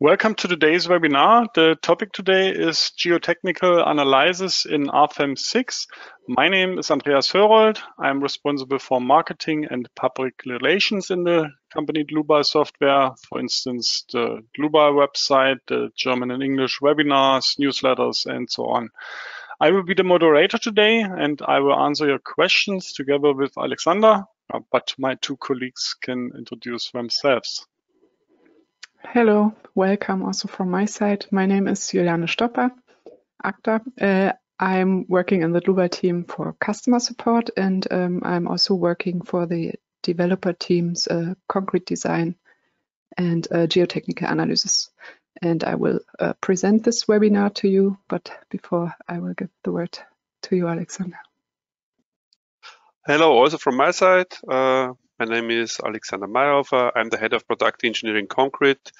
Welcome to today's webinar. The topic today is geotechnical analysis in RFEM 6. My name is Andreas Hörold. I'm responsible for marketing and public relations in the company Dlubal Software. For instance, the Dlubal website, the German and English webinars, newsletters, and so on. I will be the moderator today, and I will answer your questions together with Alexander, but my two colleagues can introduce themselves. Hello, welcome also from my side. My name is Juliane Stopper, ACTA. I'm working in the Dlubal team for customer support, and I'm also working for the developer teams, concrete design and geotechnical analysis. And I will present this webinar to you, but before I will give the word to you, Alexander. Hello, also from my side. My name is Alexander Mayhofer. I'm the head of product engineering concrete.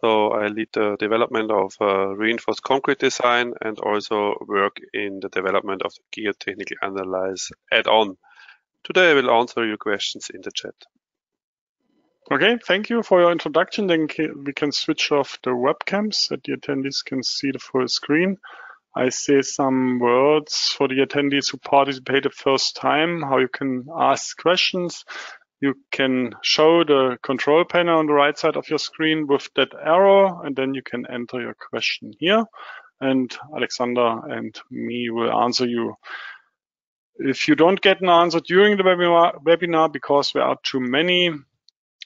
So I lead the development of reinforced concrete design and also work in the development of the geotechnical analyze add-on. Today I will answer your questions in the chat. Okay, thank you for your introduction. Then we can switch off the webcams so the attendees can see the full screen. I say some words for the attendees who participate the first time, how you can ask questions. You can show the control panel on the right side of your screen with that arrow, and then you can enter your question here. And Alexander and me will answer you. If you don't get an answer during the webinar because there are too many,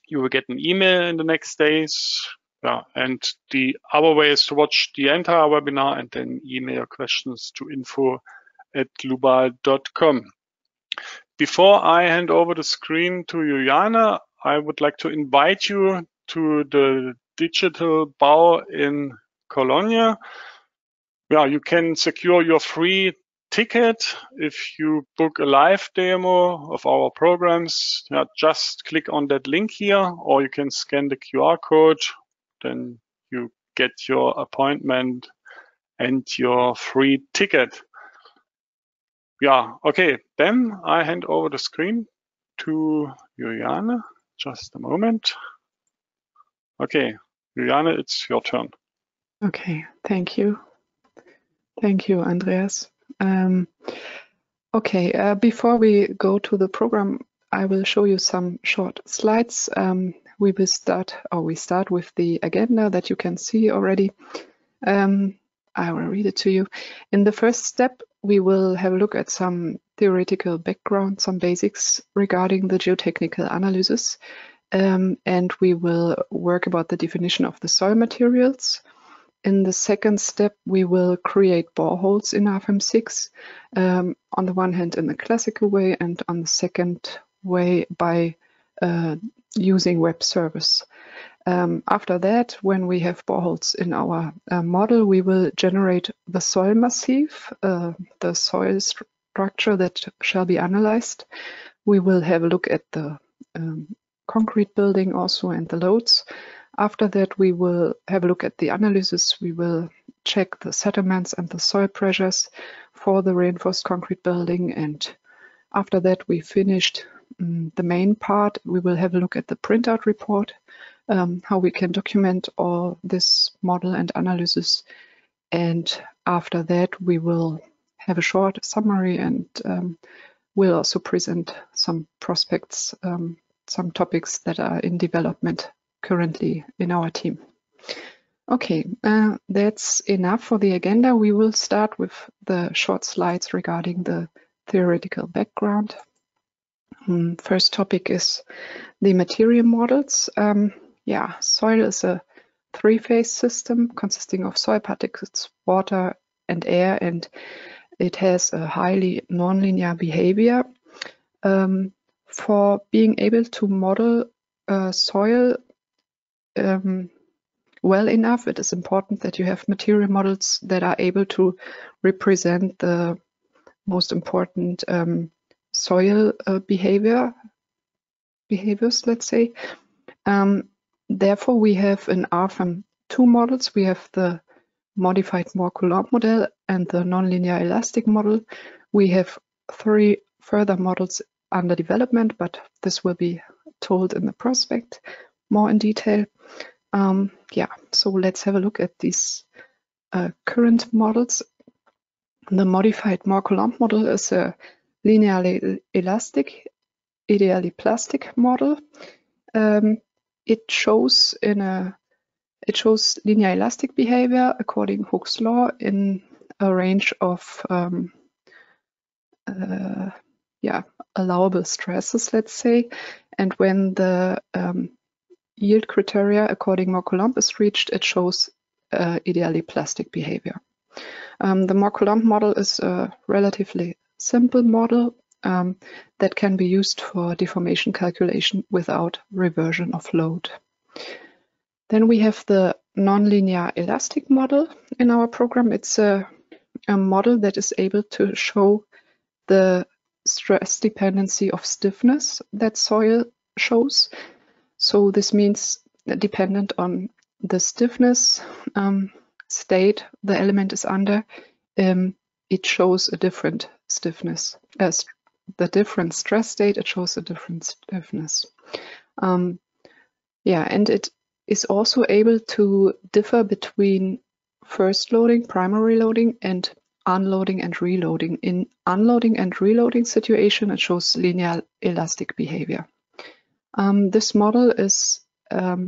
you will get an email in the next days. Yeah, and the other way is to watch the entire webinar and then email your questions to info@dlubal.com. Before I hand over the screen to Juliane, I would like to invite you to the Digital Bau in Cologne. Yeah, you can secure your free ticket if you book a live demo of our programs. Yeah, just click on that link here, or you can scan the QR code. Then you get your appointment and your free ticket. Yeah, okay, then I hand over the screen to Juliane. Just a moment. Okay, Juliane, it's your turn. Okay, thank you. Thank you, Andreas. Before we go to the program, I will show you some short slides. We start with the agenda that you can see already. I will read it to you. In the first step, we will have a look at some theoretical background, some basics regarding the geotechnical analysis, and we will work about the definition of the soil materials. In the second step, we will create boreholes in RFEM 6, on the one hand in the classical way, and on the second way by using WebService. After that, when we have boreholes in our model, we will generate the soil massif, the soil structure that shall be analyzed. We will have a look at the concrete building also and the loads. After that, we will have a look at the analysis. We will check the settlements and the soil pressures for the reinforced concrete building. And after that, we finished the main part. We will have a look at the printout report, how we can document all this model and analysis. And after that, we will have a short summary and we'll also present some prospects, some topics that are in development currently in our team. Okay, that's enough for the agenda. We will start with the short slides regarding the theoretical background. First topic is the material models. Soil is a three-phase system consisting of soil particles, water, and air, and it has a highly nonlinear behavior. For being able to model soil well enough, it is important that you have material models that are able to represent the most important soil behaviors, let's say. Therefore, we have in RFEM 2 models. We have the modified Moore-Coulomb model and the nonlinear elastic model. We have 3 further models under development, but this will be told in the prospect more in detail. Yeah, so let's have a look at these current models. The modified Mohr-Coulomb model is a linearly elastic, ideally plastic model. It shows linear elastic behavior according Hooke's law in a range of allowable stresses, let's say, and when the yield criteria according Mohr-Coulomb is reached, it shows ideally plastic behavior. The Mohr-Coulomb model is a relatively simple model that can be used for deformation calculation without reversion of load. Then we have the nonlinear elastic model in our program. It's a model that is able to show the stress dependency of stiffness that soil shows. So this means that dependent on the stiffness state the element is under, it shows a different stiffness. As the different stress state, it shows a different stiffness. And it is also able to differ between first loading, primary loading, and unloading and reloading. In unloading and reloading situation, it shows linear elastic behavior. This model is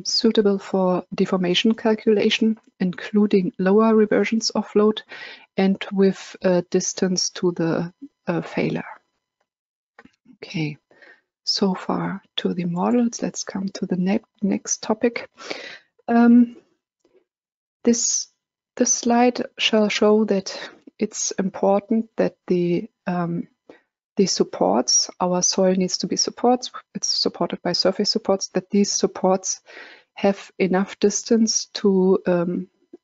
suitable for deformation calculation, including lower reversions of load and with distance to the failure. Okay, so far to the models. Let's come to the next topic. This slide shall show that it's important that the supports, our soil needs to be supports, it's supported by surface supports, that these supports have enough distance to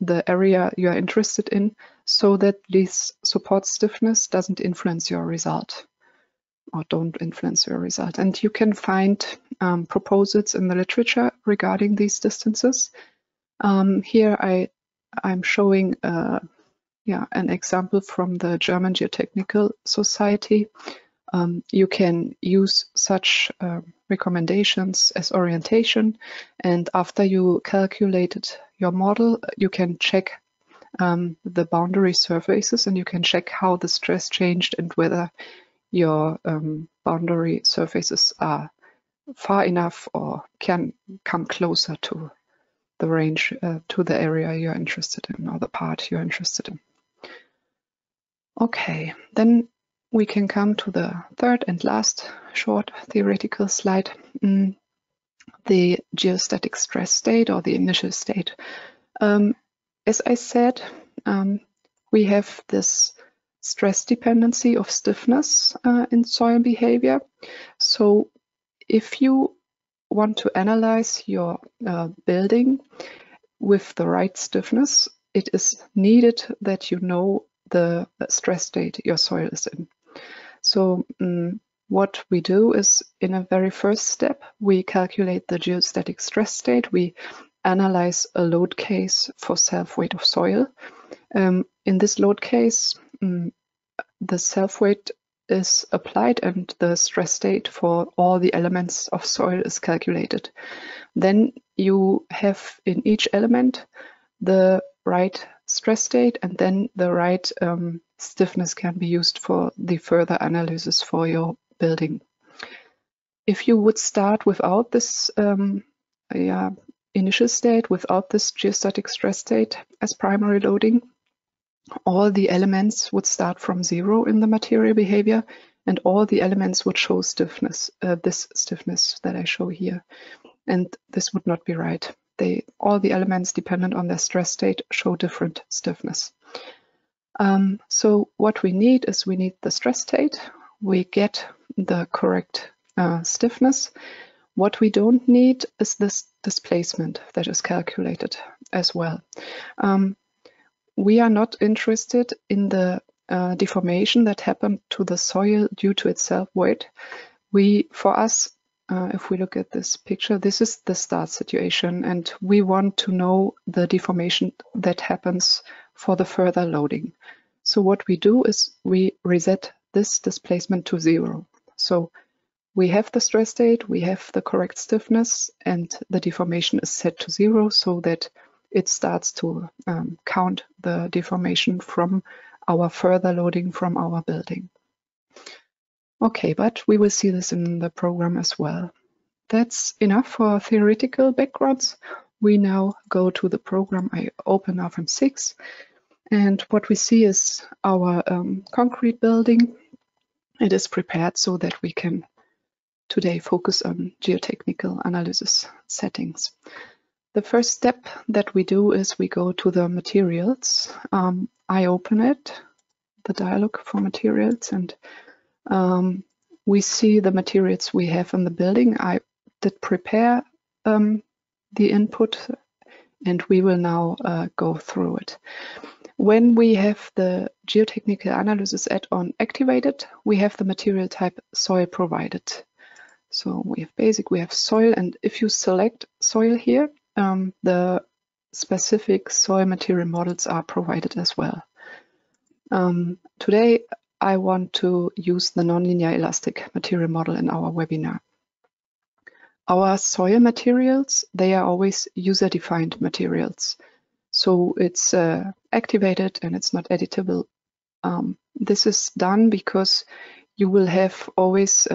the area you are interested in, so that this support stiffness doesn't influence your result, or don't influence your result. And you can find proposals in the literature regarding these distances. Here I'm showing an example from the German Geotechnical Society. You can use such recommendations as orientation, and after you calculated your model, you can check the boundary surfaces, and you can check how the stress changed and whether your boundary surfaces are far enough or can come closer to the range, to the area you're interested in, or the part you're interested in. Okay, then we can come to the third and last short theoretical slide, the geostatic stress state, or the initial state. As I said, we have this stress dependency of stiffness in soil behavior. So if you want to analyze your building with the right stiffness, it is needed that you know the stress state your soil is in. So what we do is, in a very first step, we calculate the geostatic stress state. We analyze a load case for self-weight of soil. In this load case, the self-weight is applied and the stress state for all the elements of soil is calculated. Then you have in each element the right stress state, and then the right stiffness can be used for the further analysis for your building. If you would start without this initial state, without this geostatic stress state as primary loading, all the elements would start from 0 in the material behavior, and all the elements would show stiffness, this stiffness that I show here. And this would not be right. All the elements dependent on their stress state show different stiffness. So what we need is we need the stress state. We get the correct stiffness. What we don't need is this displacement that is calculated as well. We are not interested in the deformation that happened to the soil due to its self-weight. For us, if we look at this picture, this is the start situation, and we want to know the deformation that happens for the further loading. So what we do is we reset this displacement to 0. So we have the stress state, we have the correct stiffness, and the deformation is set to 0 so that it starts to count the deformation from our further loading from our building. Okay, but we will see this in the program as well. That's enough for theoretical backgrounds. We now go to the program. I open RFEM 6, and what we see is our concrete building. It is prepared so that we can today focus on geotechnical analysis settings. The first step that we do is we go to the materials. I open it, the dialog for materials, and we see the materials we have in the building. I did prepare the input, and we will now go through it. When we have the geotechnical analysis add-on activated, we have the material type soil provided. So we have basic, we have soil, and if you select soil here, the specific soil material models are provided as well. Today, I want to use the nonlinear elastic material model in our webinar. Our soil materials, they are always user-defined materials. So it's activated and it's not editable. This is done because you will have always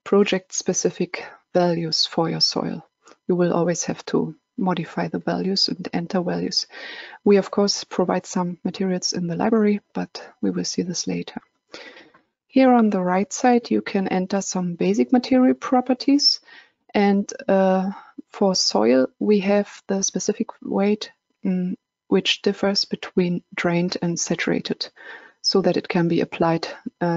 project-specific values for your soil. You will always have to modify the values and enter values. We, of course, provide some materials in the library, but we will see this later. Here on the right side, you can enter some basic material properties. And for soil, we have the specific weight, which differs between drained and saturated, so that it can be applied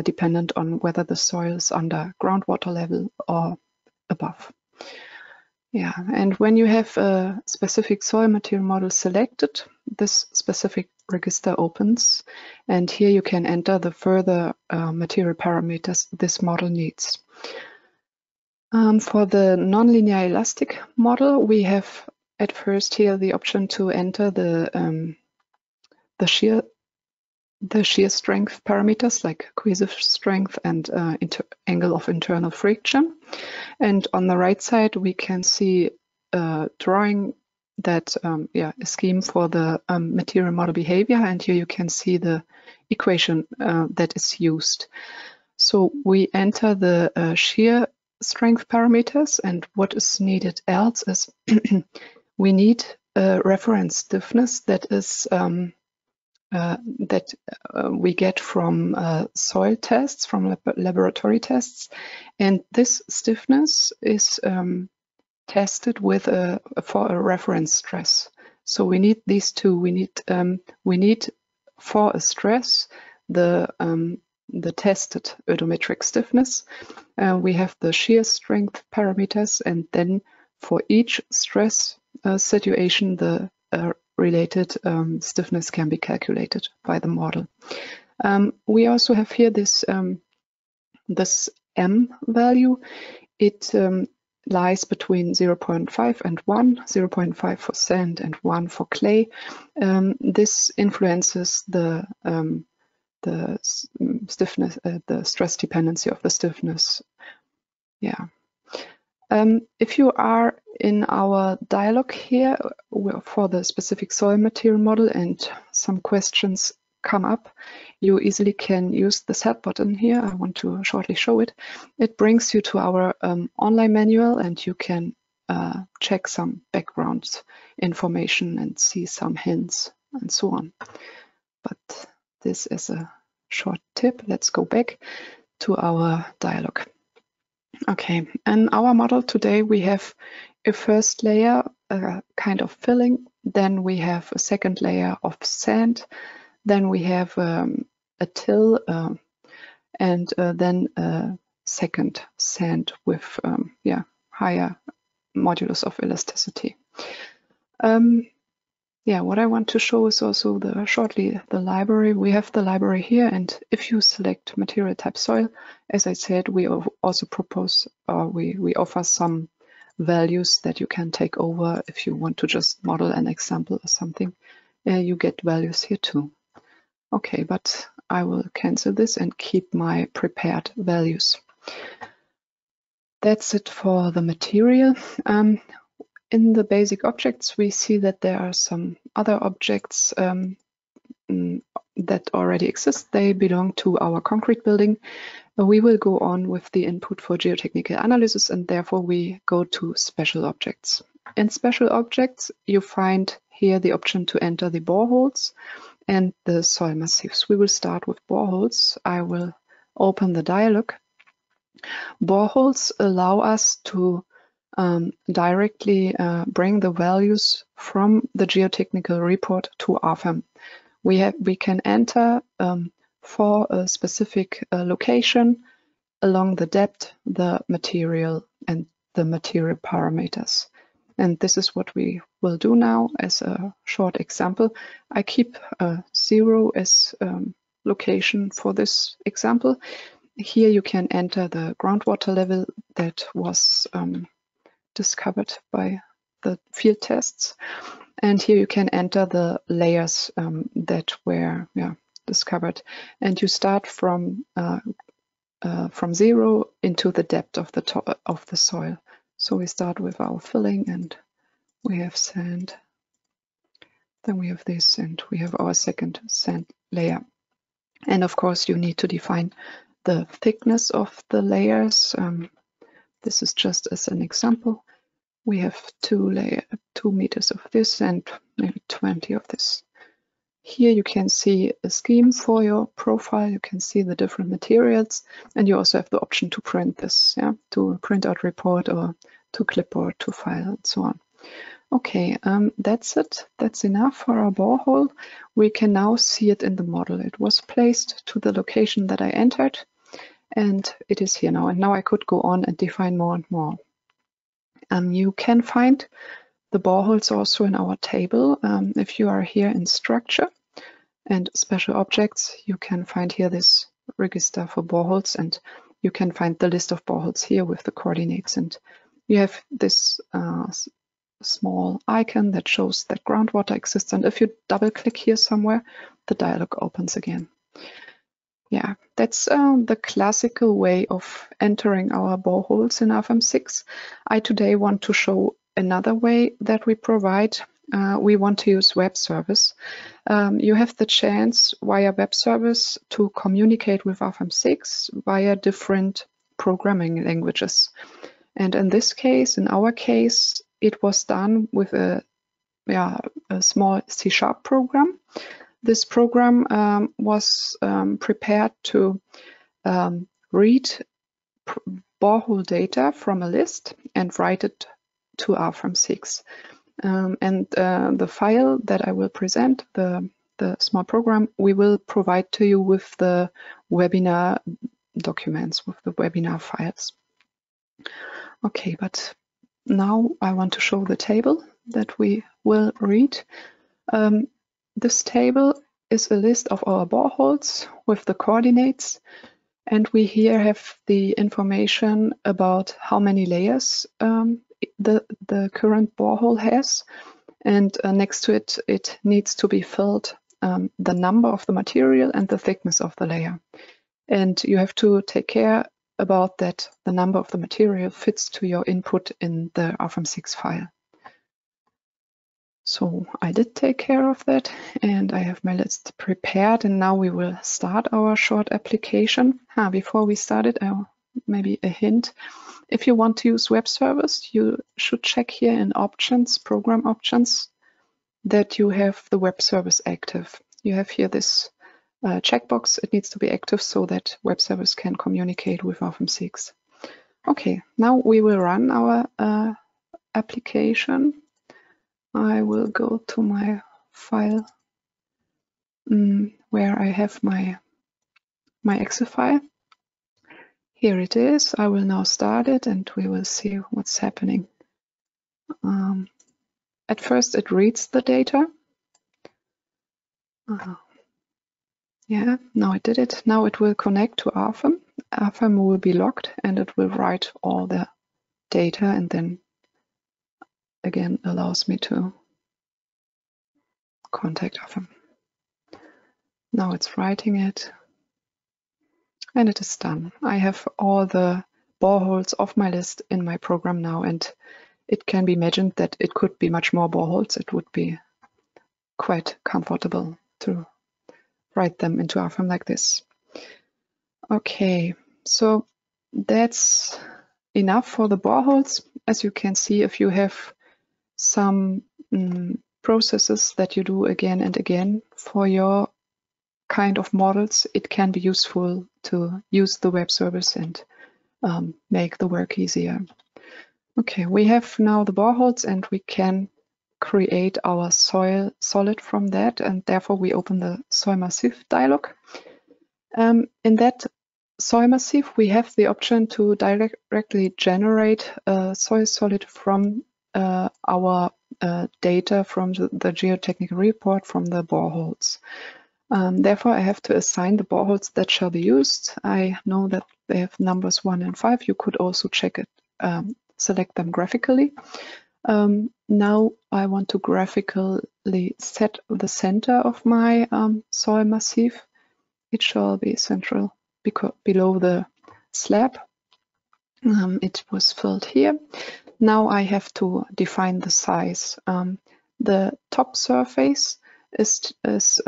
dependent on whether the soil is under groundwater level or above. Yeah, and when you have a specific soil material model selected, this specific register opens, and here you can enter the further material parameters this model needs. For the nonlinear elastic model, we have at first here the option to enter the shear strength parameters like cohesive strength and angle of internal friction. And on the right side, we can see drawing that a scheme for the material model behavior. And here you can see the equation that is used. So we enter the shear strength parameters, and what is needed else is we need a reference stiffness that is we get from soil tests, from laboratory tests, and this stiffness is tested with for a reference stress. So we need these two. We need for a stress the tested oedometric stiffness. We have the shear strength parameters, and then for each stress situation, the related stiffness can be calculated by the model. We also have here this this M value. It lies between 0.5 and 1, 0.5 for sand and 1 for clay. This influences the stiffness, the stress dependency of the stiffness. Yeah. If you are in our dialog here for the specific soil material model and some questions come up, you easily can use this help button here. I want to shortly show it. It brings you to our online manual, and you can check some background information and see some hints and so on. But this is a short tip. Let's go back to our dialog. Okay, in our model today we have a first layer, a kind of filling, then we have a second layer of sand, then we have a till, and then a second sand with higher modulus of elasticity. What I want to show is also shortly the library. We have the library here, and if you select material type soil, as I said, we also propose, we offer some values that you can take over if you want to just model an example or something. You get values here too. Okay, but I will cancel this and keep my prepared values. That's it for the material. In the basic objects, we see that there are some other objects that already exist. They belong to our concrete building. We will go on with the input for geotechnical analysis, and therefore we go to special objects. In special objects, you find here the option to enter the boreholes and the soil massifs. We will start with boreholes. I will open the dialog. Boreholes allow us to directly bring the values from the geotechnical report to RFEM. We can enter for a specific location along the depth, the material, and the material parameters. And this is what we will do now as a short example. I keep 0 as location for this example. Here you can enter the groundwater level that was discovered by the field tests. And here you can enter the layers that were discovered. And you start from 0 into the depth of the top of the soil. So we start with our filling, and we have sand. Then we have this, and we have our second sand layer. And of course, you need to define the thickness of the layers. This is just as an example. We have 2 meters of this and maybe 20 of this. Here you can see a scheme for your profile. You can see the different materials, and you also have the option to print this, to print out report or to clipboard, to file, and so on. Okay, that's it. That's enough for our borehole. We can now see it in the model. It was placed to the location that I entered, and it is here now. And now I could go on and define more and more. You can find the boreholes also in our table. If you are here in structure and special objects, you can find here this register for boreholes, and you can find the list of boreholes here with the coordinates. And you have this small icon that shows that groundwater exists. And if you double click here somewhere, the dialog opens again. Yeah, that's the classical way of entering our boreholes in RFEM 6. I today want to show another way that we provide. We want to use WebService. You have the chance via WebService to communicate with RFEM 6 via different programming languages. And in this case, in our case, it was done with a small C# program. This program was prepared to read borehole data from a list and write it to RFEM 6. And the file that I will present, the small program, we will provide to you with the webinar documents, with the webinar files. Okay, but now I want to show the table that we will read. This table is a list of our boreholes with the coordinates, and we here have the information about how many layers the current borehole has, and next to it, it needs to be filled the number of the material and the thickness of the layer. And you have to take care about that the number of the material fits to your input in the RFEM 6 file. So I did take care of that, and I have my list prepared, and now we will start our short application. Before we start it, maybe a hint. If you want to use WebService, you should check here in options, program options, that you have the WebService active. You have here this checkbox. It needs to be active so that WebService can communicate with RFEM 6. Okay, now we will run our application. I will go to my file where I have my Excel file. Here it is. I will now start it, and we will see what's happening. At first, it reads the data. Yeah, now it did it. Now it will connect to RFEM. RFEM will be logged, and it will write all the data, and then again allows me to contact RFEM. Now it's writing it, and it is done. I have all the boreholes of my list in my program now, and it can be imagined that it could be much more boreholes. It would be quite comfortable to write them into RFEM like this. Okay, so that's enough for the boreholes. As you can see, if you have some processes that you do again and again for your kind of models, it can be useful to use the web service and make the work easier. Okay, we have now the boreholes and we can create our soil solid from that, and therefore we open the soil massif dialog. In that soil massif, we have the option to directly generate a soil solid from our data from the geotechnical report from the boreholes. Therefore, I have to assign the boreholes that shall be used. I know that they have numbers 1 and 5. You could also check it, select them graphically. Now I want to graphically set the center of my soil massif. It shall be central below the slab. It was filled here. Now I have to define the size. The top surface is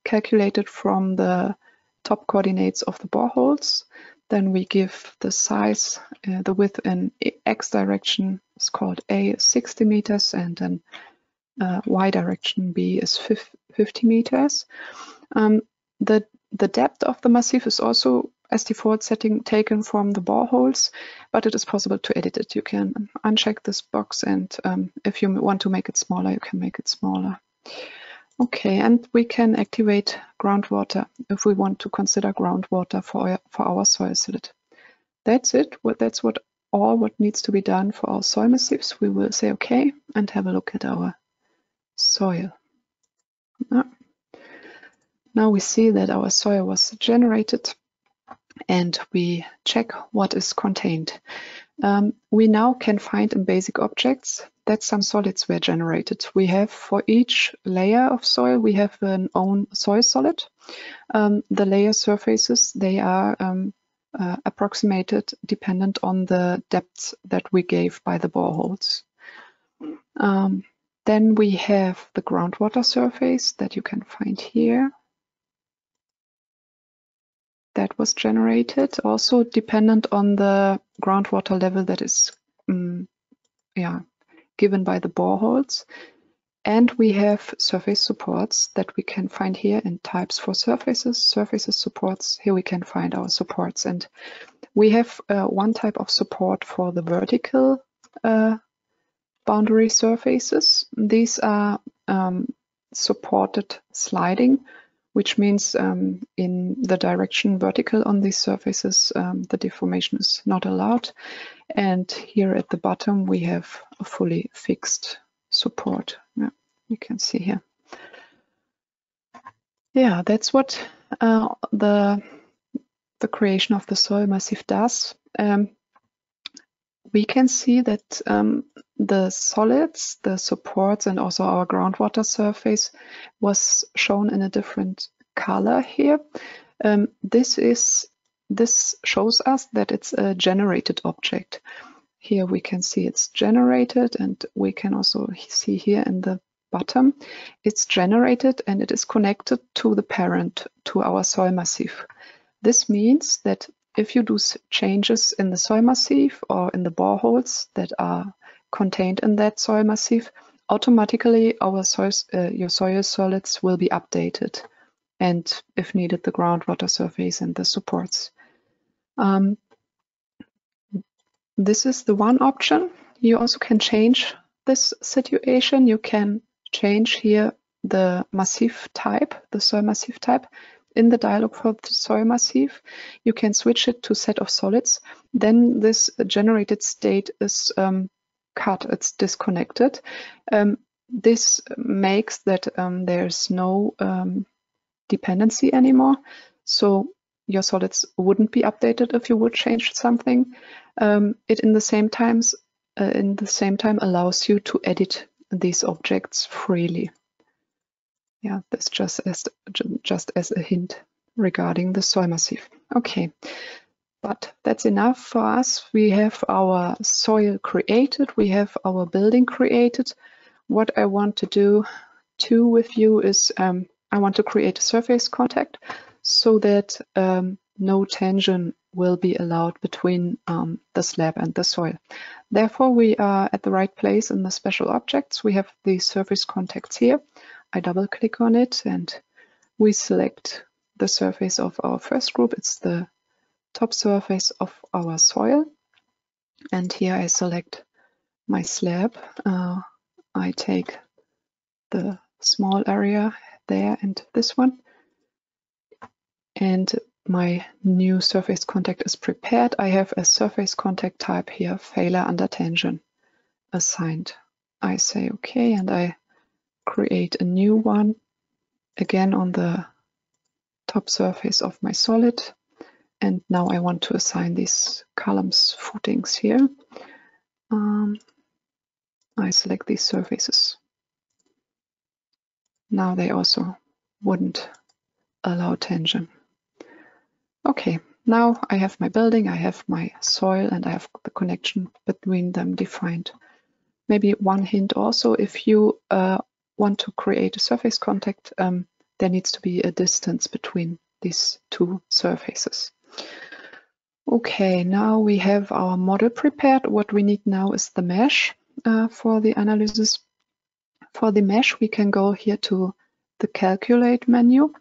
calculated from the top coordinates of the boreholes. Then we give the size, the width in X direction is called A is 60 meters, and then Y direction B is 50 meters. The depth of the massif is also, as default setting, taken from the boreholes, but it is possible to edit it. You can uncheck this box, and if you want to make it smaller, you can make it smaller. Okay, and we can activate groundwater if we want to consider groundwater for our soil solid. That's it. That's what needs to be done for our soil massifs. We will say OK and have a look at our soil. Now we see that our soil was generated, and we check what is contained. We now can find in basic objects that some solids were generated. We have, for each layer of soil, we have an own soil solid. The layer surfaces, they are approximated dependent on the depths that we gave by the boreholes. Then we have the groundwater surface that you can find here. That was generated, also dependent on the groundwater level that is given by the boreholes. And we have surface supports that we can find here in types for surfaces, supports. Here we can find our supports. And we have one type of support for the vertical boundary surfaces. These are supported sliding, which means in the direction vertical on these surfaces, the deformation is not allowed. And here at the bottom, we have a fully fixed support. Yeah, you can see here. Yeah, that's what the creation of the soil massif does. We can see that the solids, the supports, and also our groundwater surface was shown in a different color here. This shows us that it's a generated object. Here we can see it's generated, and we can also see here in the bottom, it's generated and it is connected to the parent, to our soil massif. This means that if you do changes in the soil massif or in the boreholes that are contained in that soil massif, automatically our your soil solids will be updated, and if needed, the groundwater surface and the supports. This is the one option. You also can change this situation. You can change here the massif type, the soil massif type. In the dialog for the soil massif, you can switch it to set of solids. Then this generated state is cut, it's disconnected. This makes that there's no dependency anymore. So your solids wouldn't be updated if you would change something. It in the same time allows you to edit these objects freely. Yeah, that's just as a hint regarding the soil massif. Okay, But that's enough for us. We have our soil created, we have our building created. What I want to do too with you is I want to create a surface contact so that no tension will be allowed between the slab and the soil. Therefore, we are at the right place in the special objects. We have the surface contacts here. I double click on it and we select the surface of our first group. It's the top surface of our soil. And here I select my slab. I take the small area there and this one. And my new surface contact is prepared. I have a surface contact type here, failure under tension, assigned. I say OK, and I create a new one, again on the top surface of my solid. And now I want to assign these columns footings here. I select these surfaces. Now they also wouldn't allow tension. Okay, now I have my building, I have my soil, and I have the connection between them defined. Maybe one hint also, if you want to create a surface contact, there needs to be a distance between these two surfaces. Okay, now we have our model prepared. What we need now is the mesh for the analysis. For the mesh, we can go here to the Calculate menu,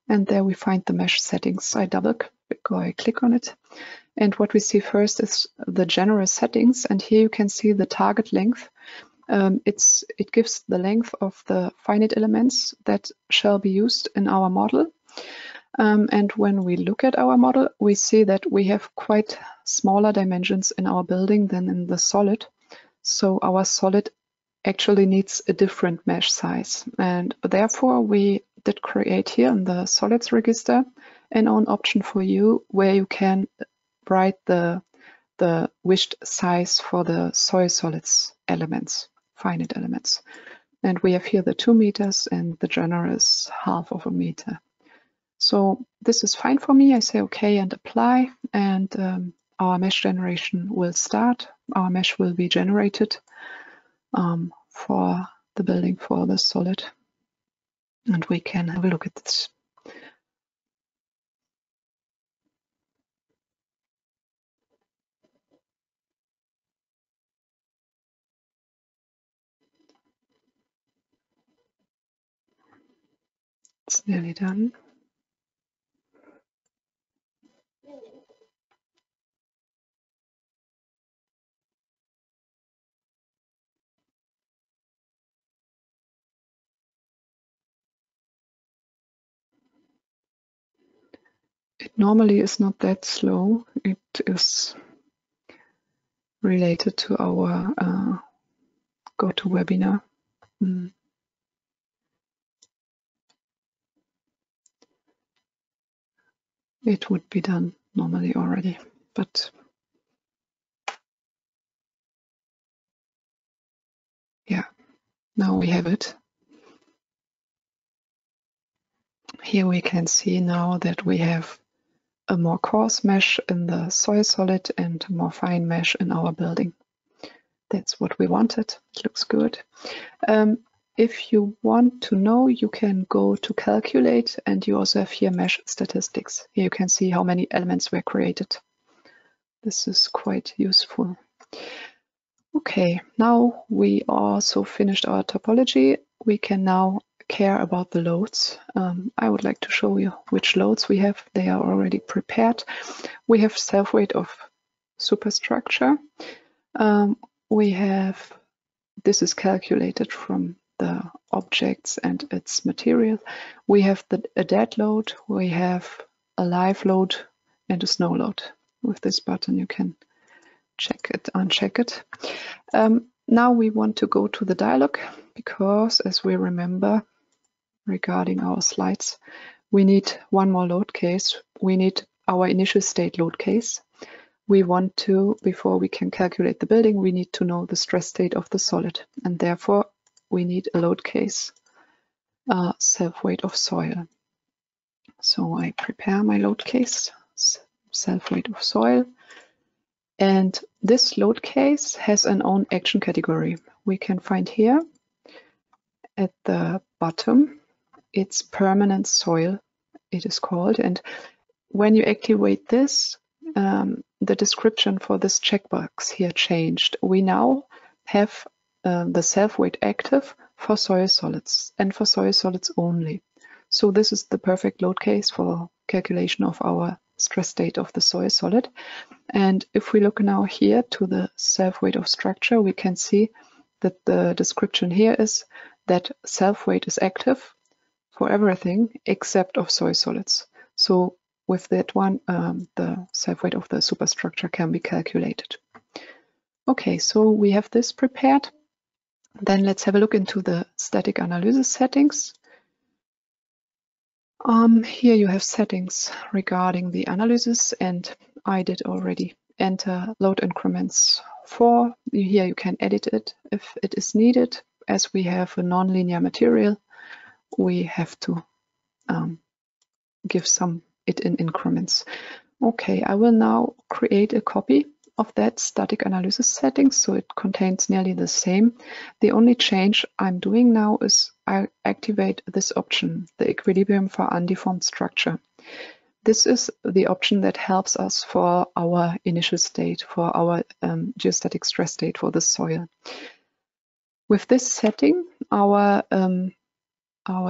and there we find the mesh settings. I double click or I click on it. And what we see first is the general settings. And here you can see the target length. It gives the length of the finite elements that shall be used in our model. And when we look at our model, we see that we have quite smaller dimensions in our building than in the solid. So our solid actually needs a different mesh size. And therefore, we did create here in the solids register an own option for you where you can write the wished size for the soil solids elements, finite elements. And we have here the 2 meters and the general is 1/2 a meter. So this is fine for me. I say OK and apply, and our mesh generation will start. Our mesh will be generated for the building, for the solid. And we can have a look at this. It's nearly done. It normally is not that slow. It is related to our GoToWebinar. It would be done normally already, but yeah, now we have it. Here we can see now that we have a more coarse mesh in the soil solid and a more fine mesh in our building. That's what we wanted. It looks good. If you want to know, you can go to Calculate, and you also have here mesh statistics. Here you can see how many elements were created. This is quite useful. Okay, now we also finished our topology. We can now care about the loads. I would like to show you which loads we have. They are already prepared. We have self-weight of superstructure. This is calculated from the objects and its material. We have a dead load, we have a live load, and a snow load. With this button you can check it, uncheck it. Now we want to go to the dialog, because as we remember regarding our slides, we need one more load case. We need our initial state load case. We want to, before we can calculate the building, we need to know the stress state of the solid, and therefore we need a load case, self-weight of soil. So I prepare my load case, self-weight of soil. And this load case has an own action category. We can find here at the bottom, it's permanent soil, it is called. And when you activate this, the description for this checkbox here changed. We now have the self-weight active for soil solids and for soil solids only. So this is the perfect load case for calculation of our stress state of the soil solid. And if we look now here to the self-weight of structure, we can see that the description here is that self-weight is active for everything except of soil solids. So with that one, the self-weight of the superstructure can be calculated. Okay, so we have this prepared. Then let's have a look into the static analysis settings. Here you have settings regarding the analysis, and I did already enter load increments 4. Here you can edit it if it is needed. As we have a non-linear material, we have to give it in increments. Okay, I will now create a copy of that static analysis settings, so it contains nearly the same. The only change I'm doing now is I activate this option, the equilibrium for undeformed structure. This is the option that helps us for our initial state, for our geostatic stress state for the soil. With this setting, our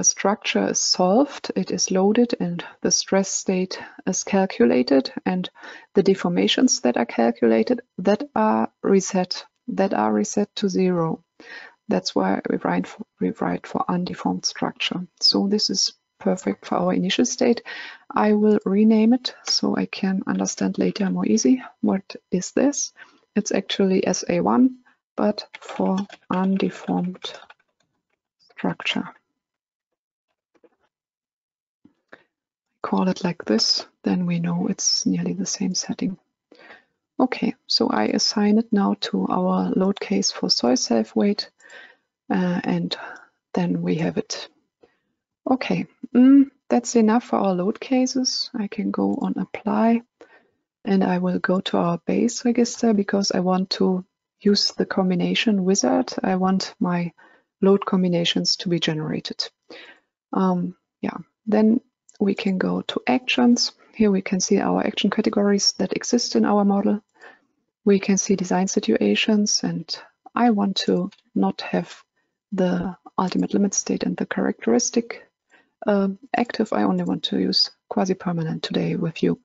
structure is solved, it is loaded, and the stress state is calculated, and the deformations that are calculated that are reset to 0. That's why we write for undeformed structure. So this is perfect for our initial state. I will rename it so I can understand later more easy. What is this? It's actually SA1, but for undeformed structure. Call it like this, then we know it's nearly the same setting. Okay, so I assign it now to our load case for soil self-weight, and then we have it. Okay, that's enough for our load cases. I can go on apply, and I will go to our base register because I want to use the combination wizard. I want my load combinations to be generated. Then we can go to actions. Here we can see our action categories that exist in our model. We can see design situations, and I want to not have the ultimate limit state and the characteristic active. I only want to use quasi-permanent today with you.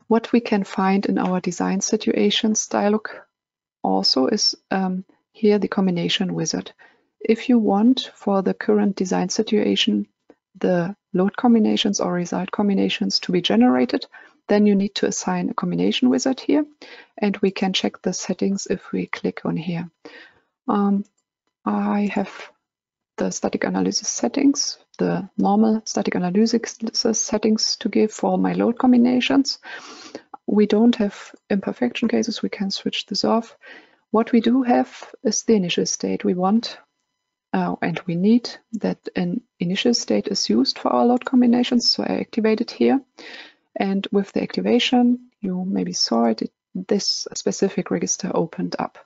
What we can find in our design situations dialog also is here the combination wizard. If you want for the current design situation the load combinations or result combinations to be generated, then you need to assign a combination wizard here, and we can check the settings if we click on here. I have the static analysis settings, the normal static analysis settings to give for my load combinations. We don't have imperfection cases, we can switch this off. What we do have is the initial state. We want and we need that an initial state is used for our load combinations, so I activate it here. And with the activation, you maybe saw it, this specific register opened up.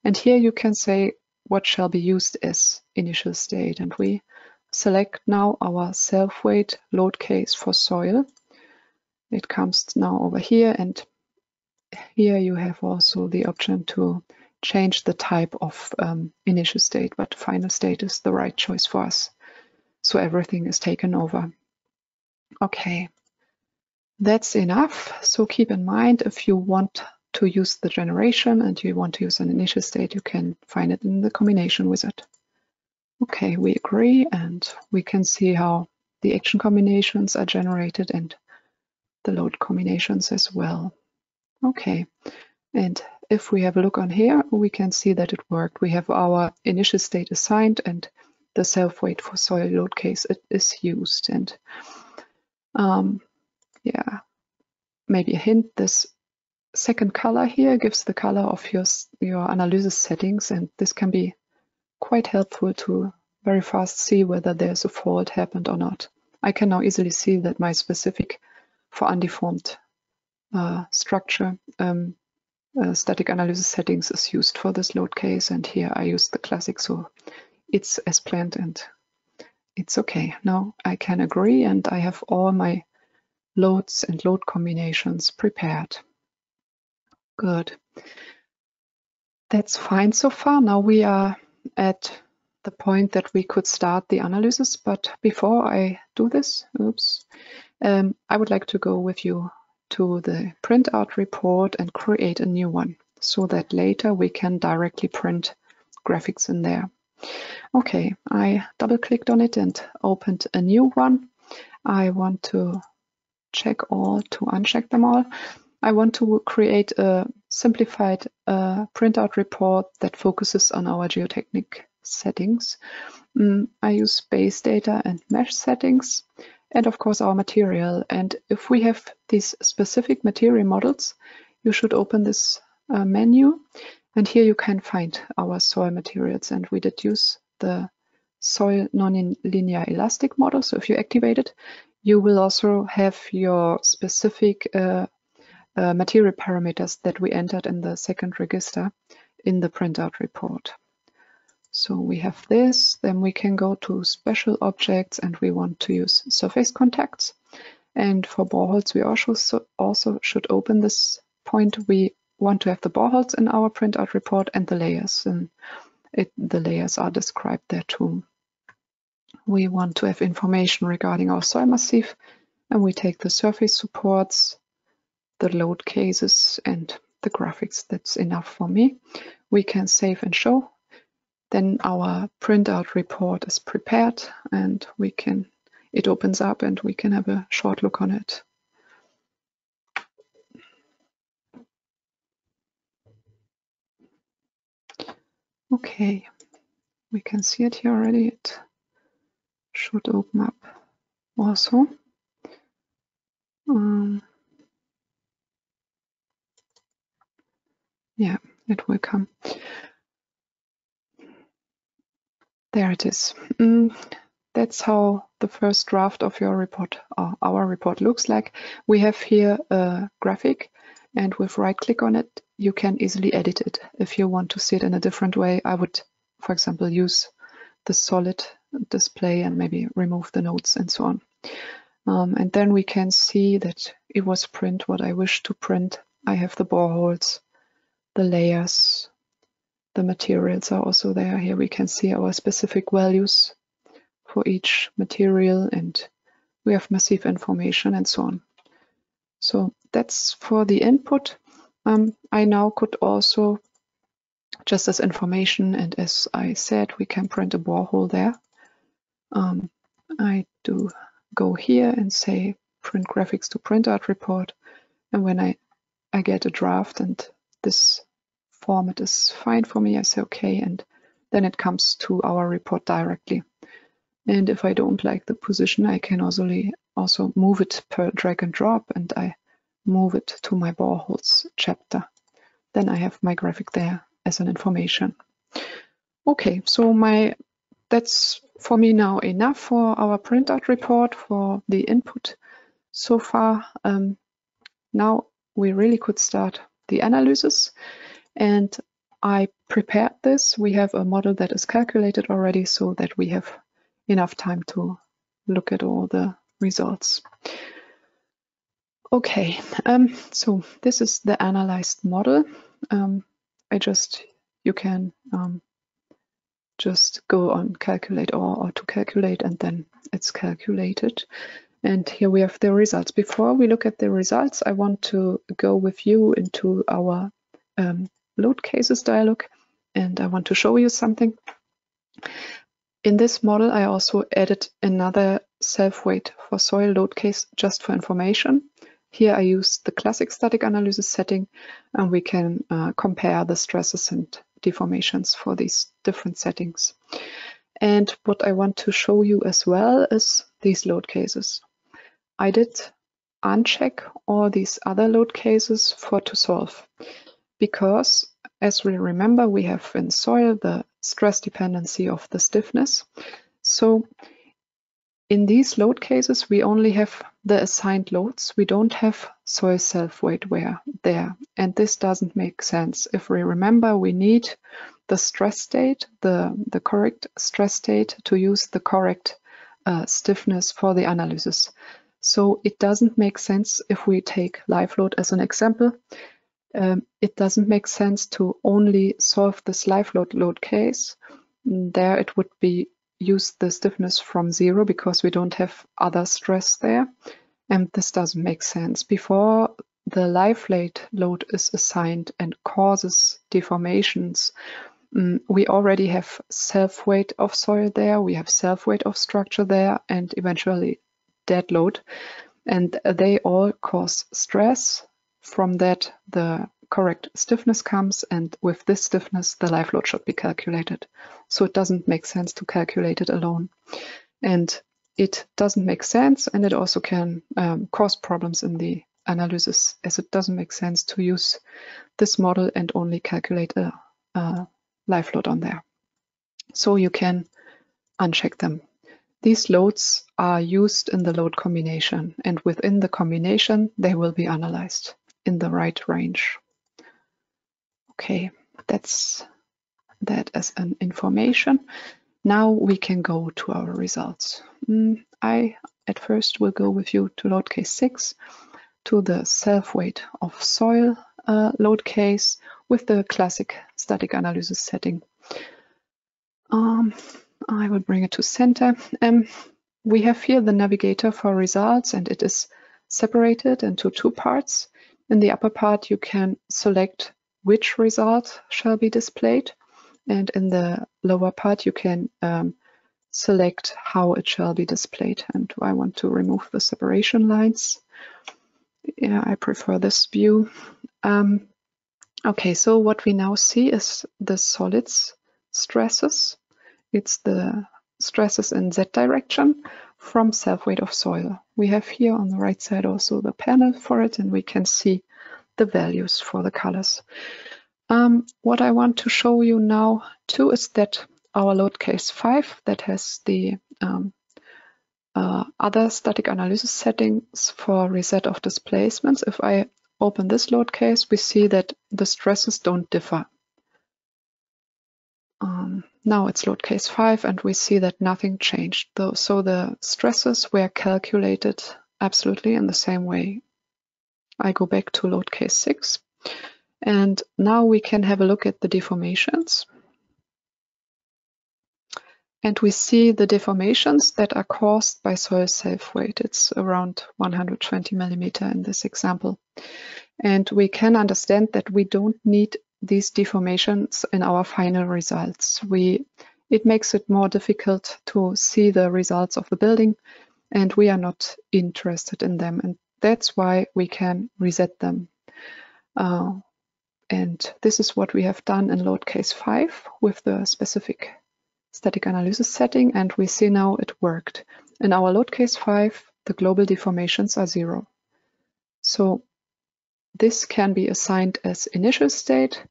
And here you can say what shall be used as initial state. And we select now our self-weight load case for soil. It comes now over here, and here you have also the option to change the type of initial state, but final state is the right choice for us. So everything is taken over. Okay, that's enough. So keep in mind, if you want to use the generation and you want to use an initial state, you can find it in the combination wizard. Okay, we agree, and we can see how the action combinations are generated and the load combinations as well. Okay, and if we have a look on here, we can see that it worked. We have our initial state assigned and the self-weight for soil load case is used. And yeah, maybe a hint, this second color here gives the color of your analysis settings, and this can be quite helpful to very fast see whether there's a fault happened or not. I can now easily see that my specific for undeformed structure static analysis settings is used for this load case, and here I use the classic, so it's as planned and it's okay. Now I can agree, and I have all my loads and load combinations prepared. Good. That's fine so far. Now we are at the point that we could start the analysis, but before I do this, I would like to go with you to the printout report and create a new one so that later we can directly print graphics in there. Okay, I double-clicked on it and opened a new one. I want to check all to uncheck them all. I want to create a simplified printout report that focuses on our geotechnic settings. I use base data and mesh settings, and of course our material. And if we have these specific material models, you should open this menu, and here you can find our soil materials. And we did use the soil nonlinear elastic model, so if you activate it, you will also have your specific material parameters that we entered in the second register in the printout report. So we have this, then we can go to special objects, and we want to use surface contacts. And for boreholes, we also should open this point. We want to have the boreholes in our printout report and the layers, and the layers are described there too. We want to have information regarding our soil massif, and we take the surface supports, the load cases, and the graphics. That's enough for me. We can save and show. Then our printout report is prepared, and it opens up and we can have a short look on it. Okay, we can see it here already. It should open up also. Yeah, it will come. There it is. That's how the first draft of your report, or our report, looks like. We have here a graphic, and with right click on it, you can easily edit it. If you want to see it in a different way, I would, for example, use the solid display and maybe remove the nodes and so on. And then we can see that it was print what I wish to print. I have the boreholes, the layers, the materials are also there. Here we can see our specific values for each material, and we have massive information and so on. So that's for the input. I now could also, just as information, and as I said, we can print a borehole there. I do go here and say print graphics to printout report, and when I get a draft and this format is fine for me, I say okay, and then it comes to our report directly. And if I don't like the position, I can also move it per drag and drop, and I move it to my boreholes chapter. Then I have my graphic there as an information. Okay, so that's for me now enough for our printout report for the input so far. Now we really could start the analysis, and I prepared this. We have a model that is calculated already so that we have enough time to look at all the results. Okay, so this is the analyzed model. You can just go on calculate or to calculate, and then it's calculated. And here we have the results. Before we look at the results, I want to go with you into our load cases dialog, and I want to show you something. In this model, I also added another self-weight for soil load case just for information. Here I use the classic static analysis setting, and we can compare the stresses and deformations for these different settings. And what I want to show you as well is these load cases. I did uncheck all these other load cases to solve, because as we remember, we have in soil the stress dependency of the stiffness. So in these load cases, we only have the assigned loads. We don't have soil self-weight there. And this doesn't make sense. If we remember, we need the stress state, the correct stress state to use the correct stiffness for the analysis. So it doesn't make sense if we take live load as an example. It doesn't make sense to only solve this live load case. There it would be use the stiffness from 0 because we don't have other stress there, and this doesn't make sense. Before the live load is assigned and causes deformations, we already have self-weight of soil there, we have self-weight of structure there, and eventually dead load, and they all cause stress. From that the correct stiffness comes, and with this stiffness the live load should be calculated. So it doesn't make sense to calculate it alone, and it doesn't make sense, and it also can cause problems in the analysis, as it doesn't make sense to use this model and only calculate a live load on there. So you can uncheck them. These loads are used in the load combination, and within the combination they will be analyzed in the right range. Okay, that's that as an information. Now we can go to our results. I at first will go with you to load case 6, to the self-weight of soil load case with the classic static analysis setting. I will bring it to center. We have here the navigator for results, and it is separated into 2 parts. In the upper part you can select which result shall be displayed, and in the lower part you can select how it shall be displayed. And I want to remove the separation lines. Yeah, I prefer this view. Okay, so what we now see is the solids stresses. It's the stresses in Z direction from self-weight of soil. We have here on the right side also the panel for it, and we can see the values for the colors. What I want to show you now too is that our load case 5, that has the other static analysis settings for reset of displacements. If I open this load case, we see that the stresses don't differ. Now it's load case 5, and we see that nothing changed, though. So the stresses were calculated absolutely in the same way. I go back to load case 6, and now we can have a look at the deformations. And we see the deformations that are caused by soil self-weight. It's around 120 millimeter in this example. And we can understand that we don't need these deformations in our final results. It makes it more difficult to see the results of the building, and we are not interested in them. And that's why we can reset them. And this is what we have done in load case 5 with the specific static analysis setting, and we see now it worked. In our load case 5, the global deformations are 0. So this can be assigned as initial state,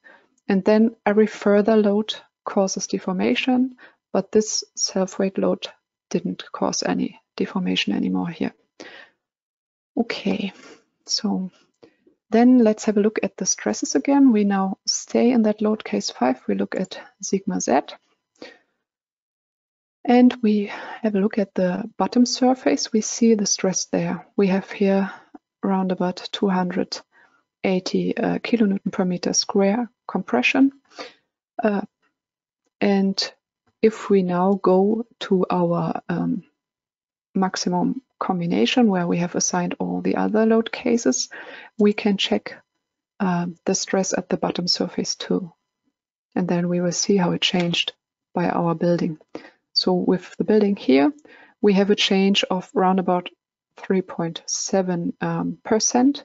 and then every further load causes deformation, but this self-weight load didn't cause any deformation anymore here. Okay, so then let's have a look at the stresses again. We now stay in that load case 5. We look at sigma Z. And we have a look at the bottom surface. We see the stress there. We have here around about 280 kilonewton per meter square compression. And if we now go to our maximum combination, where we have assigned all the other load cases, we can check the stress at the bottom surface too. And then we will see how it changed by our building. So with the building here, we have a change of around about 3.7%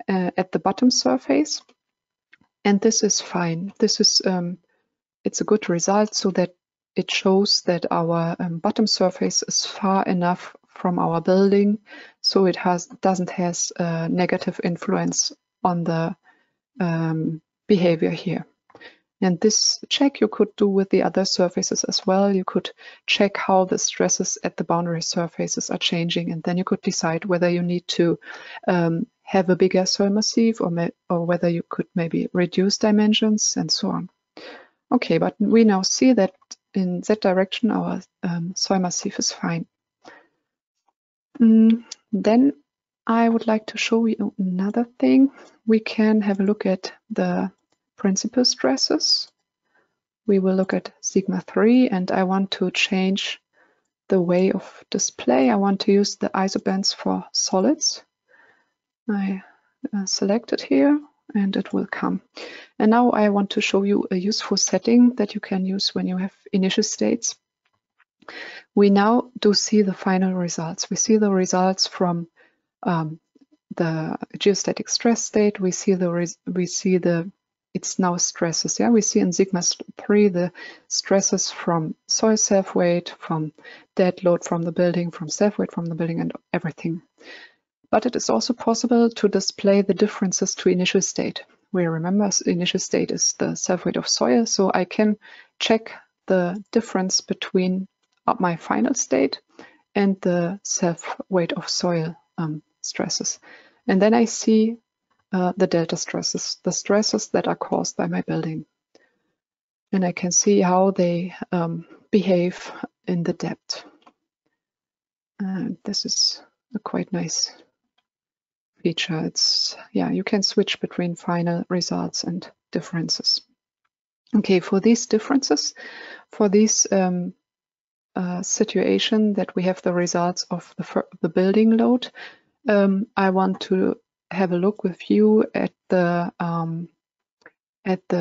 at the bottom surface, and this is fine. This is it's a good result, so that it shows that our bottom surface is far enough from our building, so it doesn't have a negative influence on the behavior here. And this check you could do with the other surfaces as well. You could check how the stresses at the boundary surfaces are changing, and then you could decide whether you need to have a bigger soil massif or whether you could maybe reduce dimensions and so on. Okay, but we now see that in that direction our soil massif is fine. Then I would like to show you another thing. We can have a look at the principal stresses. We will look at sigma 3, and I want to change the way of display. I want to use the isobands for solids. I select it here and it will come. And now I want to show you a useful setting that you can use when you have initial states. We now do see the final results. We see the results from the geostatic stress state. We see the it's now stresses. Yeah, we see in sigma 3 the stresses from soil self-weight, from dead load from the building, from self-weight from the building, and everything. But it is also possible to display the differences to initial state. We remember initial state is the self-weight of soil, so I can check the difference between my final state and the self-weight of soil stresses. And then I see the delta stresses, the stresses that are caused by my building. And I can see how they behave in the depth. And this is a quite nice feature. It's, yeah, you can switch between final results and differences. Okay, for these differences, for this situation that we have the results of the building load, I want to have a look with you at the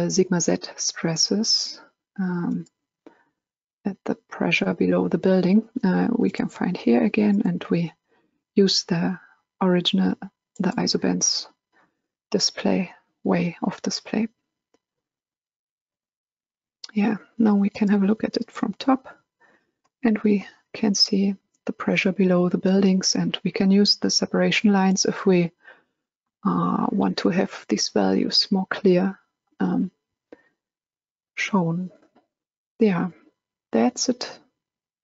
sigma z stresses, at the pressure below the building. We can find here again, and we use the original, the isobands display way of display. Yeah, now we can have a look at it from top, and we can see the pressure below the buildings, and we can use the separation lines if we want to have these values more clear shown. Yeah, that's it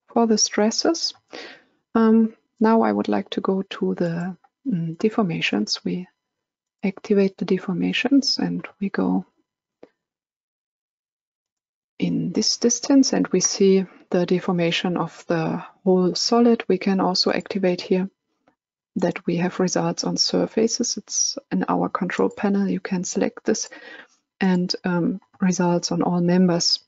for the stresses. Now I would like to go to the deformations. We activate the deformations and we go in this distance and we see the deformation of the whole solid. We can also activate here that we have results on surfaces. It's in our control panel. You can select this, and results on all members.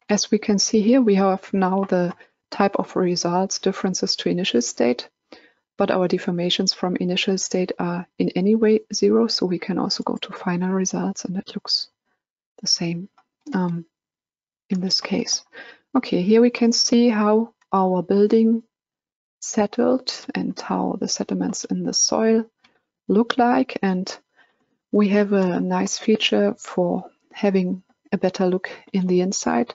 As we can see here, we have now the type of results, differences to initial state, but our deformations from initial state are in any way 0, so we can also go to final results and it looks the same in this case. Okay, here we can see how our building settled and how the settlements in the soil look like, and we have a nice feature for having a better look in the inside.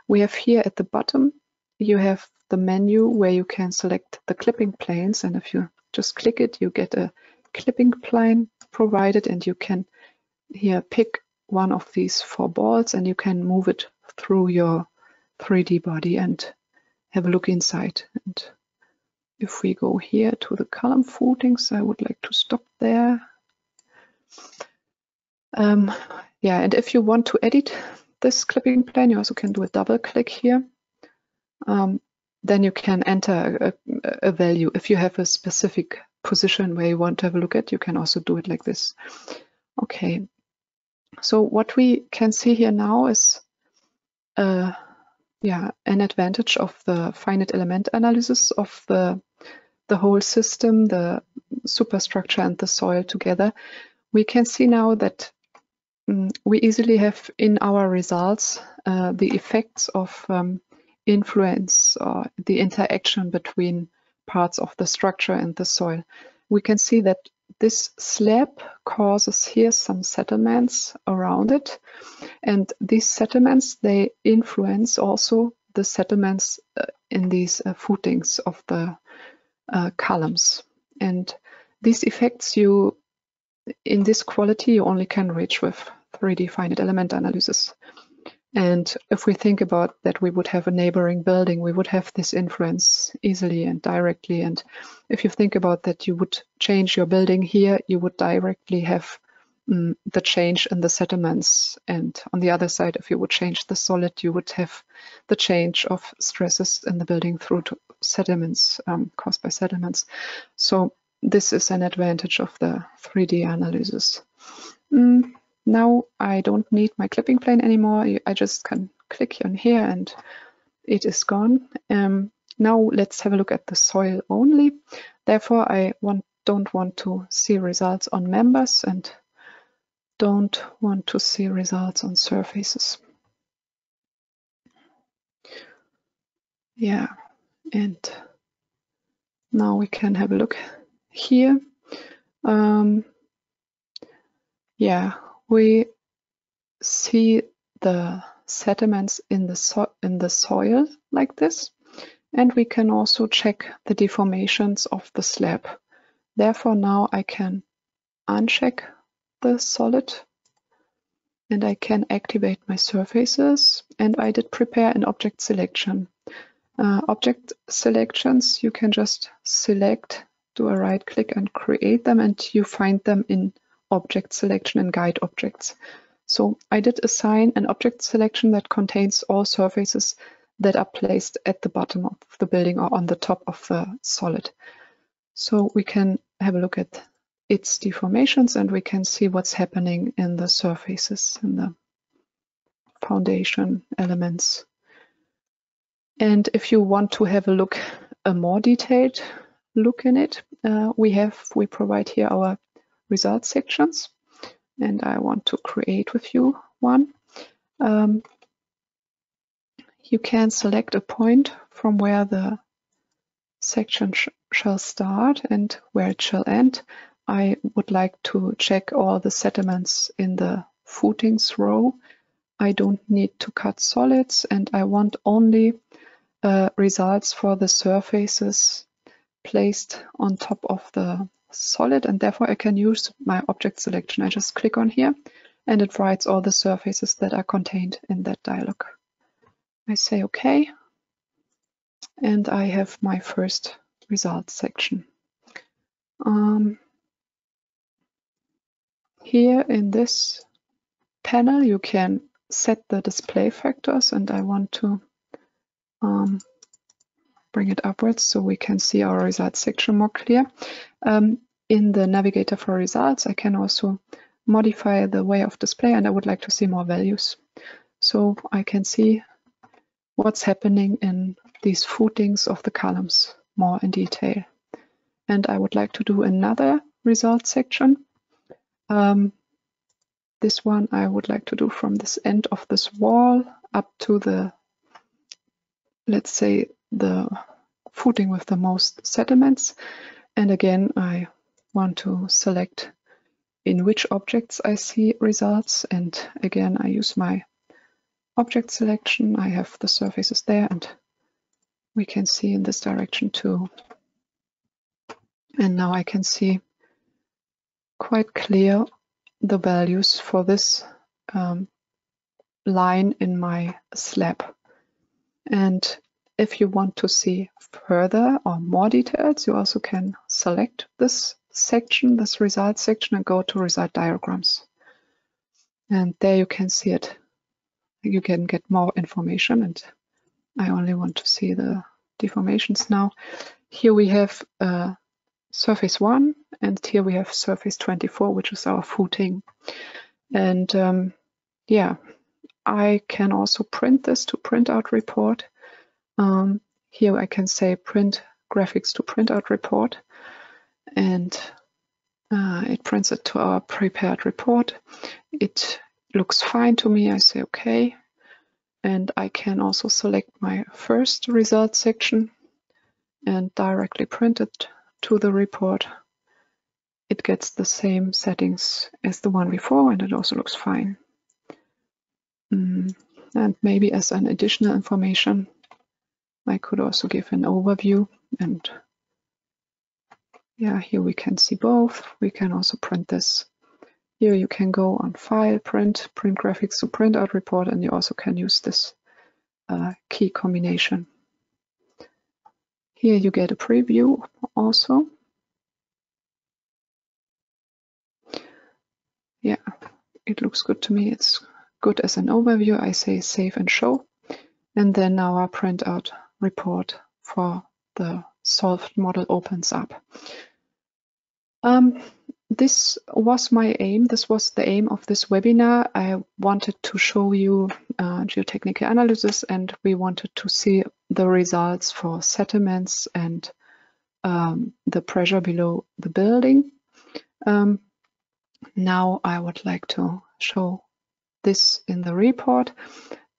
We have here at the bottom, you have the menu where you can select the clipping planes, and if you just click it, you get a clipping plane provided, and you can here pick one of these 4 balls and you can move it through your 3D body and have a look inside. And if we go here to the column footings, I would like to stop there. Yeah, and if you want to edit this clipping plane, you also can do a double click here. Then you can enter a value. If you have a specific position where you want to have a look at, you can also do it like this. Okay, so what we can see here now is yeah, an advantage of the finite element analysis of the whole system, the superstructure and the soil together. We can see now that we easily have in our results the effects of influence or the interaction between parts of the structure and the soil. We can see that this slab causes here some settlements around it, and these settlements, they influence also the settlements in these footings of the columns. And these effects you in this quality, you only can reach with 3D finite element analysis. And if we think about that, we would have a neighboring building, we would have this influence easily and directly. And if you think about that, you would change your building here, you would directly have the change in the settlements. And on the other side, if you would change the solid, you would have the change of stresses in the building through to settlements, caused by settlements. So this is an advantage of the 3D analysis. Now I don't need my clipping plane anymore. I just can click on here and it is gone. Now let's have a look at the soil only. Therefore, I don't want to see results on members and don't want to see results on surfaces. Yeah, and now we can have a look here. Yeah, we see the sediments in the soil like this, and we can also check the deformations of the slab. Therefore, now I can uncheck the solid and I can activate my surfaces, and I did prepare an object selection. Object selections, you can just select, do a right click and create them, and you find them in object selection and guide objects. So I did assign an object selection that contains all surfaces that are placed at the bottom of the building or on the top of the solid. So we can have a look at its deformations and we can see what's happening in the surfaces, in the foundation elements. And if you want to have a look, a more detailed look in it, we provide here our results sections, and I want to create with you one. You can select a point from where the section shall start and where it shall end. I would like to check all the sediments in the footings row. I don't need to cut solids, and I want only results for the surfaces placed on top of the solid, and therefore I can use my object selection. I just click on here and it writes all the surfaces that are contained in that dialog. I say OK, and I have my first results section. Here in this panel you can set the display factors, and I want to bring it upwards so we can see our results section more clear. In the navigator for results, I can also modify the way of display, and I would like to see more values. So I can see what's happening in these footings of the columns more in detail. And I would like to do another results section. This one I would like to do from this end of this wall up to the, let's say, the footing with the most sediments. And again, I want to select in which objects I see results. And again, I use my object selection. I have the surfaces there, and we can see in this direction too. And now I can see quite clear the values for this line in my slab. And if you want to see further or more details, you also can select this section, this results section, and go to result diagrams. And there you can see it. You can get more information, and I only want to see the deformations now. Here we have surface 1, and here we have surface 24, which is our footing. And yeah, I can also print this to printout report. Here I can say print graphics to printout report, and it prints it to our prepared report. It looks fine to me. I say OK, and I can also select my first result section and directly print it to the report. It gets the same settings as the one before, and it also looks fine. And maybe as an additional information, I could also give an overview, and yeah, here we can see both. We can also print this Here you can go on File, Print Graphics to print out report, and you also can use this key combination. Here you get a preview also. Yeah, it looks good to me. It's good as an overview. I say save and show. And then our printout report for the solved model opens up. This was my aim. This was the aim of this webinar. I wanted to show you geotechnical analysis, and we wanted to see the results for settlements and the pressure below the building. Now I would like to show this in the report.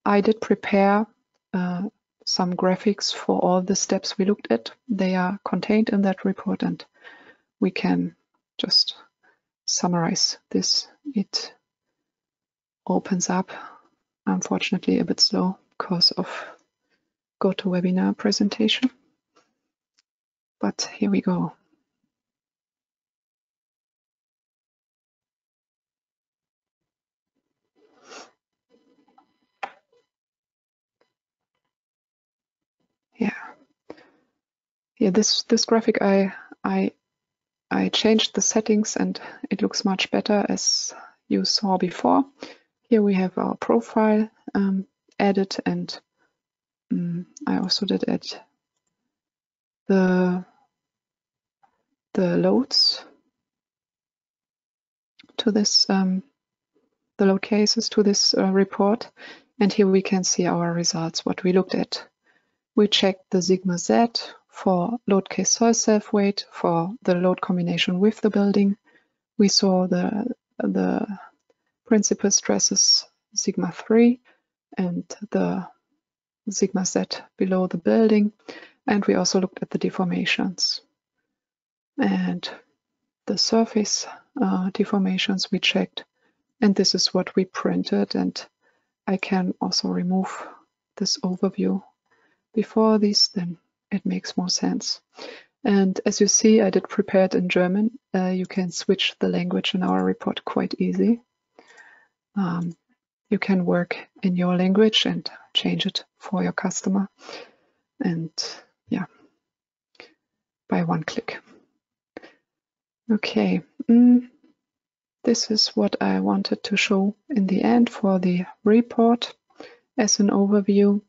I did prepare some graphics for all the steps we looked at. They are contained in that report, and we can just summarize this. It opens up, unfortunately, a bit slow because of GoToWebinar presentation. But here we go. Yeah, this graphic I changed the settings and it looks much better, as you saw before. Here we have our profile added, and I also did add the loads to this, the load cases to this report. And here we can see our results, what we looked at. We checked the sigma Z for load case soil self-weight for the load combination with the building. We saw the principal stresses sigma 3 and the sigma Z below the building. And we also looked at the deformations. And the surface deformations we checked. And this is what we printed. And I can also remove this overview before this, then it makes more sense. And as you see, I did prepare it in German. You can switch the language in our report quite easy. You can work in your language and change it for your customer. And yeah, by one click. Okay, this is what I wanted to show in the end for the report as an overview.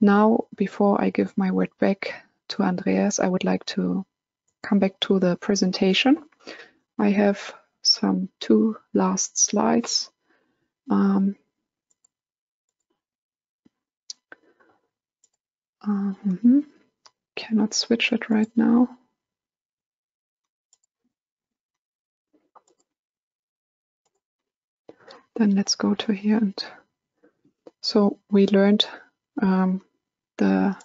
Now, before I give my word back to Andreas, I would like to come back to the presentation. I have some 2 last slides. Cannot switch it right now. Then let's go to here. And so we learned the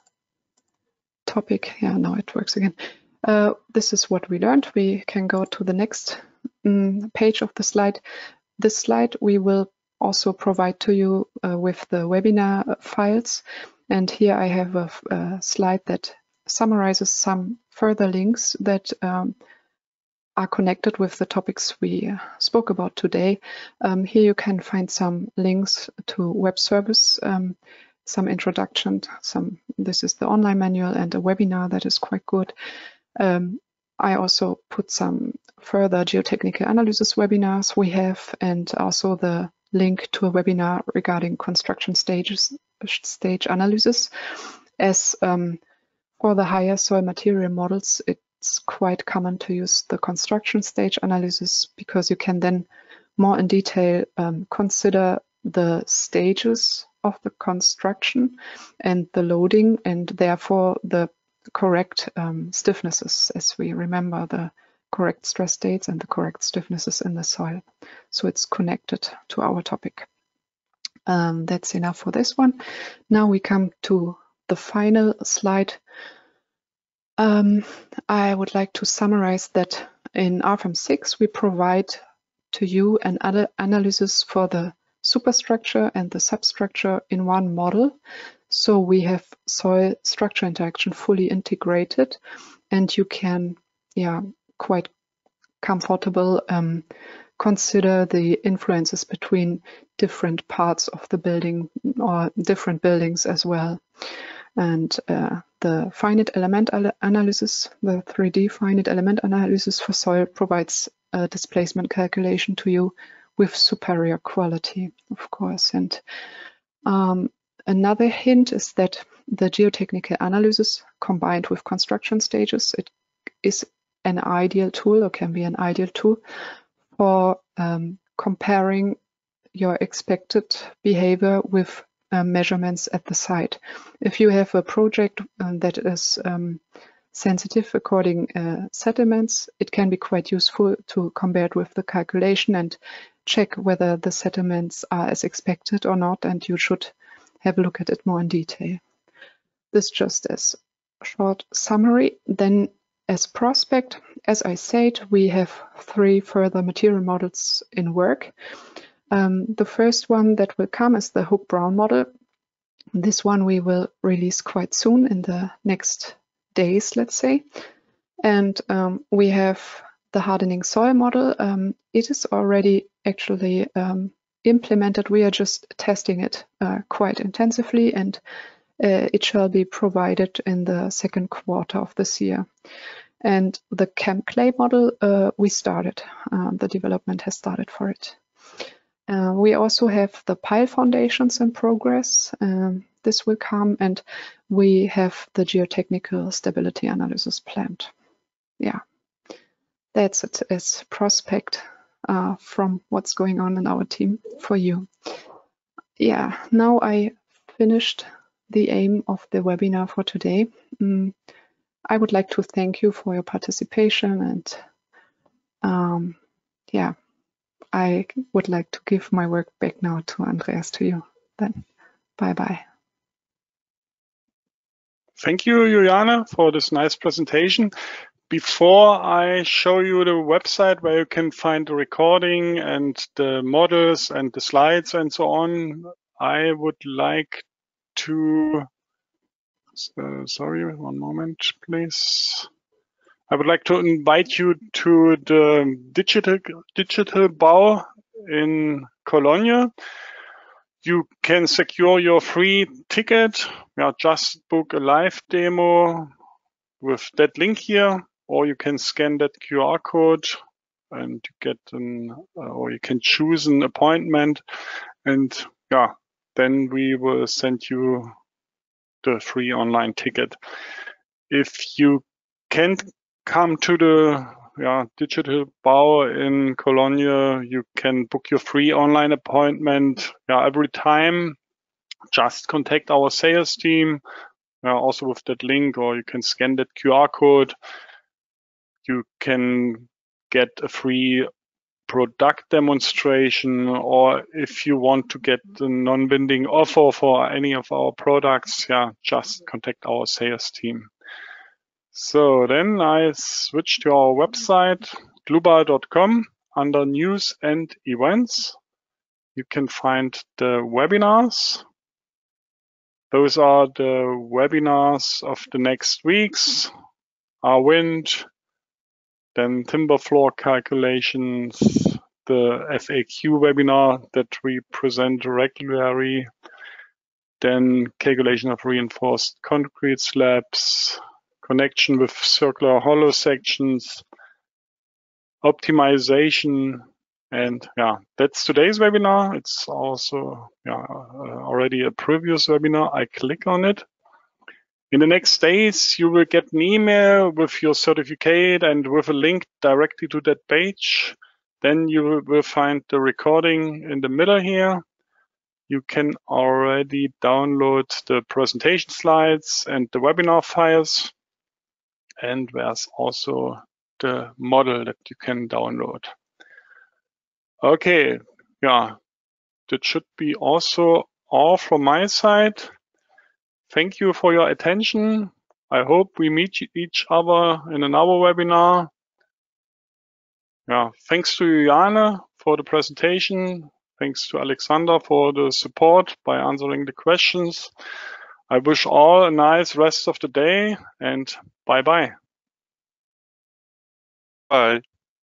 topic. Yeah, now it works again. This is what we learned. We can go to the next page of the slide. This slide we will also provide to you with the webinar files. And here I have a slide that summarizes some further links that are connected with the topics we spoke about today. Here you can find some links to web service, some introduction, this is the online manual and a webinar that is quite good. I also put some further geotechnical analysis webinars we have, and also the link to a webinar regarding construction stage analysis. As for the higher soil material models, it's quite common to use the construction stage analysis, because you can then more in detail consider the stages of the construction and the loading, and therefore the correct stiffnesses, as we remember the correct stress states and the correct stiffnesses in the soil. So it's connected to our topic. That's enough for this one. Now we come to the final slide. I would like to summarize that in RFEM 6 we provide to you an analysis for the superstructure and the substructure in one model. So we have soil structure interaction fully integrated, and you can quite comfortable consider the influences between different parts of the building or different buildings as well. And the finite element analysis, the 3D finite element analysis for soil provides a displacement calculation to you with superior quality, of course. And another hint is that the geotechnical analysis combined with construction stages, it is an ideal tool, or can be an ideal tool for comparing your expected behavior with measurements at the site. If you have a project that is sensitive according settlements, it can be quite useful to compare it with the calculation and check whether the settlements are as expected or not, and you should have a look at it more in detail. This just as a short summary. Then as prospect, as I said, we have 3 further material models in work. The first one that will come is the Hook-Brown model. This one we will release quite soon in the next days, let's say. And we have the hardening soil model. It is already actually implemented. We are just testing it quite intensively, and it shall be provided in the 2nd quarter of this year. And the Camp Clay model, we started. The development has started for it. We also have the pile foundations in progress. This will come, and we have the geotechnical stability analysis planned. Yeah, that's it as prospect from what's going on in our team for you. Yeah, now I finished the aim of the webinar for today. I would like to thank you for your participation, and yeah, I would like to give my work back now to Andreas, to you. Then, bye-bye. Thank you, Juliane, for this nice presentation. Before I show you the website where you can find the recording and the models and the slides and so on, I would like to, sorry, one moment, please. I would like to invite you to the Digital Bau in Cologne. You can secure your free ticket. Just book a live demo with that link here, or you can scan that QR code and get or you can choose an appointment, and then we will send you the free online ticket. If you can't come to the Digital Bau in Cologne, you can book your free online appointment every time. Just contact our sales team also with that link, or you can scan that QR code. You can get a free product demonstration, or if you want to get a non-binding offer for any of our products, just contact our sales team. So then I switch to our website, dlubal.com. Under news and events, you can find the webinars. Those are the webinars of the next weeks. Our wind, then timber floor calculations, the FAQ webinar that we present regularly, then calculation of reinforced concrete slabs, connection with circular hollow sections, optimization, and that's today's webinar. It's also already a previous webinar. I click on it. In the next days, you will get an email with your certificate and with a link directly to that page. Then you will find the recording in the middle here. You can already download the presentation slides and the webinar files. And there's also the model that you can download. Okay, that should be also all from my side. Thank you for your attention. I hope we meet each other in another webinar. Thanks to Juliane for the presentation. Thanks to Alexander for the support by answering the questions. I wish all a nice rest of the day, and bye-bye. Bye.